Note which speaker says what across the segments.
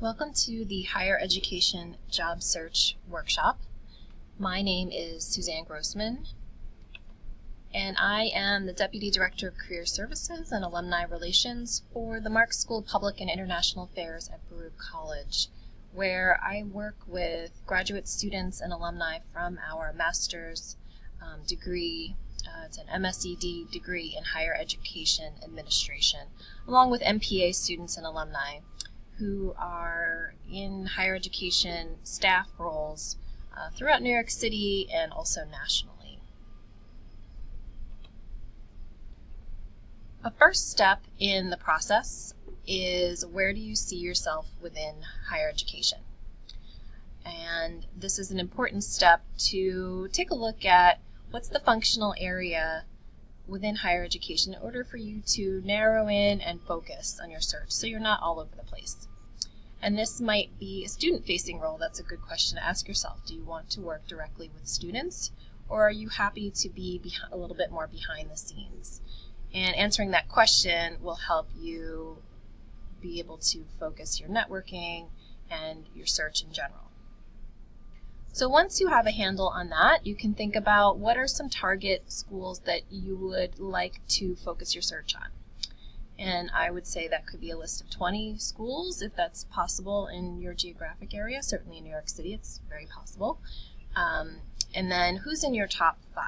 Speaker 1: Welcome to the Higher Education Job Search Workshop. My name is Suzanne Grossman, and I am the Deputy Director of Career Services and Alumni Relations for the Marxe School of Public and International Affairs at Baruch College, where I work with graduate students and alumni from our master's degree. It's an MSED degree in Higher Education Administration, along with MPA students and alumni who are in higher education staff roles throughout New York City and also nationally. A first step in the process is, where do you see yourself within higher education? And this is an important step to take a look at what's the functional area within higher education in order for you to narrow in and focus on your search so you're not all over the place. And this might be a student-facing role. That's a good question to ask yourself. Do you want to work directly with students, or are you happy to be a little bit more behind the scenes? And answering that question will help you be able to focus your networking and your search in general. So once you have a handle on that, you can think about what are some target schools that you would like to focus your search on. And I would say that could be a list of 20 schools, if that's possible in your geographic area. Certainly in New York City, it's very possible. And then who's in your top 5?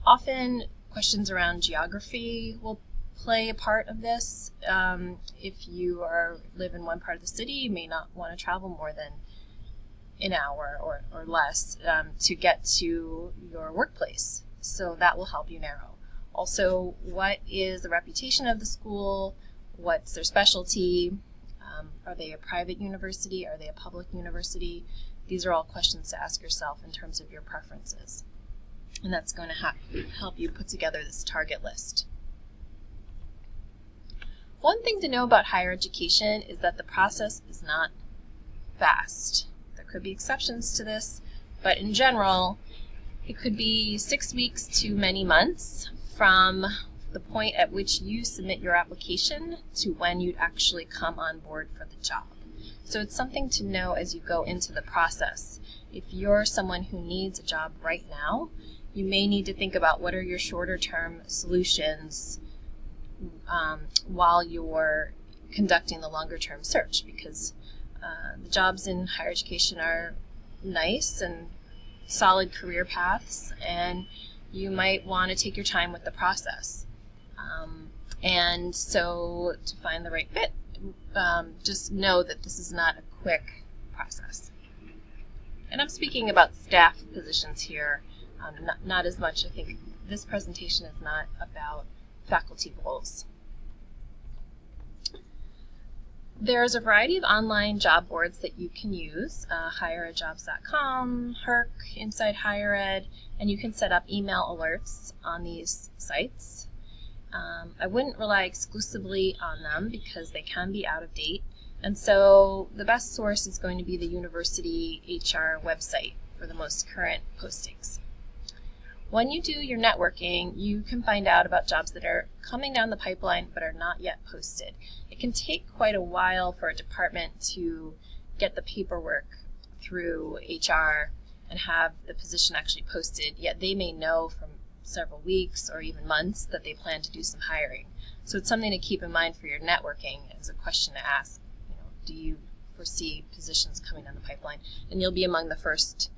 Speaker 1: Often questions around geography will play a part of this. If you live in one part of the city, you may not want to travel more than an hour or less to get to your workplace. So that will help you narrow. Also, what is the reputation of the school? What's their specialty? Are they a private university? Are they a public university? These are all questions to ask yourself in terms of your preferences. And that's going to help you put together this target list. One thing to know about higher education is that the process is not fast. There could be exceptions to this, but in general, it could be 6 weeks to many months from the point at which you submit your application to when you'd actually come on board for the job. So it's something to know as you go into the process. If you're someone who needs a job right now, you may need to think about what are your shorter term solutions while you're conducting the longer term search, because the jobs in higher education are nice and solid career paths, and you might want to take your time with the process. And so to find the right fit, just know that this is not a quick process. And I'm speaking about staff positions here, not as much. I think this presentation is not about faculty roles. There's a variety of online job boards that you can use, higheredjobs.com, HERC, Inside Higher Ed, and you can set up email alerts on these sites. I wouldn't rely exclusively on them because they can be out of date, and so the best source is going to be the university HR website for the most current postings. When you do your networking, you can find out about jobs that are coming down the pipeline but are not yet posted. It can take quite a while for a department to get the paperwork through HR and have the position actually posted, yet they may know from several weeks or even months that they plan to do some hiring. So it's something to keep in mind for your networking as a question to ask. Do you foresee positions coming down the pipeline? And you'll be among the first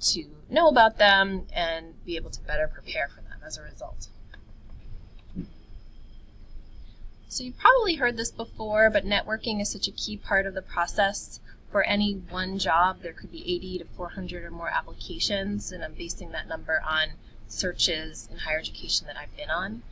Speaker 1: to know about them and be able to better prepare for them as a result. So you've probably heard this before, but networking is such a key part of the process. For any one job, there could be 80 to 400 or more applications, and I'm basing that number on searches in higher education that I've been on.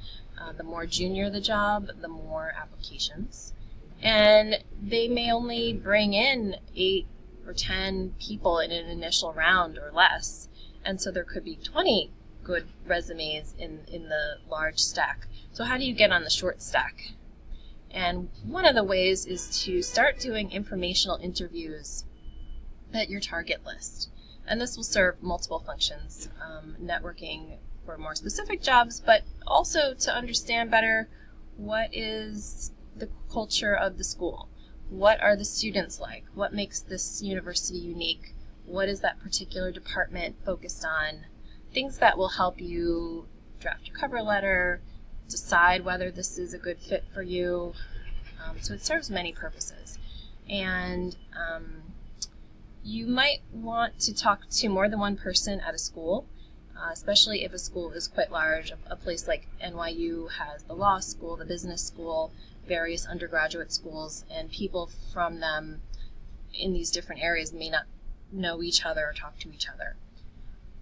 Speaker 1: The more junior the job, the more applications. And they may only bring in 8 or 10 people in an initial round or less, and so there could be 20 good resumes in the large stack. So how do you get on the short stack? And one of the ways is to start doing informational interviews at your target list. And this will serve multiple functions, networking for more specific jobs, but also to understand better what is the culture of the school. What are the students like? What makes this university unique? What is that particular department focused on? Things that will help you draft your cover letter, decide whether this is a good fit for you. So it serves many purposes. And you might want to talk to more than one person at a school, especially if a school is quite large. A place like NYU has the law school, the business school, various undergraduate schools, and people from them in these different areas may not know each other or talk to each other.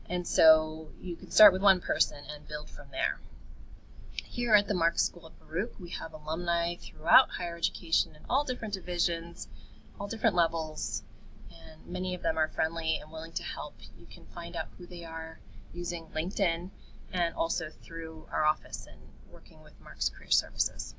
Speaker 1: And so you can start with one person and build from there. Here at the Marxe School of Baruch, we have alumni throughout higher education in all different divisions, all different levels, and many of them are friendly and willing to help. You can find out who they are using LinkedIn and also through our office and working with Marxe Career Services.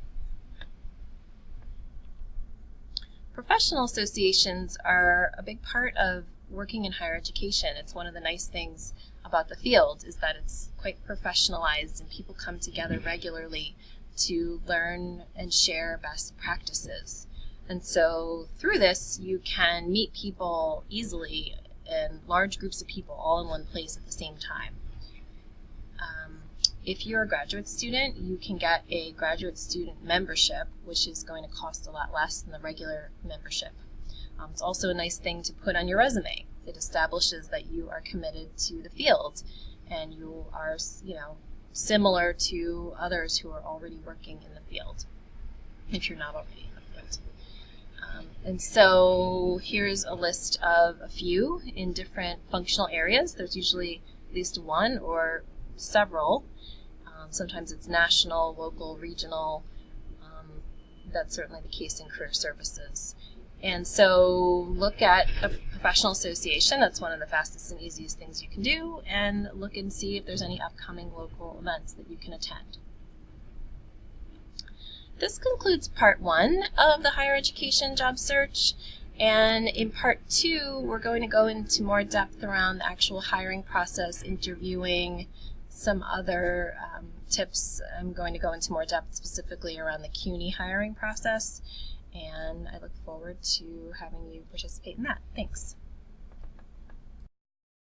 Speaker 1: Professional associations are a big part of working in higher education. It's one of the nice things about the field is that it's quite professionalized and people come together regularly to learn and share best practices. And so through this, you can meet people easily in large groups of people all in one place at the same time. If you're a graduate student, you can get a graduate student membership, which is going to cost a lot less than the regular membership. It's also a nice thing to put on your resume. It establishes that you are committed to the field and you are, similar to others who are already working in the field, if you're not already in the field. And so here's a list of a few in different functional areas. There's usually at least one or several. Sometimes it's national, local, regional. That's certainly the case in career services. And so look at a professional association. That's one of the fastest and easiest things you can do. And look and see if there's any upcoming local events that you can attend. This concludes part 1 of the higher education job search. And in part 2, we're going to go into more depth around the actual hiring process, interviewing, some other tips. I'm going to go into more depth specifically around the CUNY hiring process. And I look forward to having you participate in that. Thanks.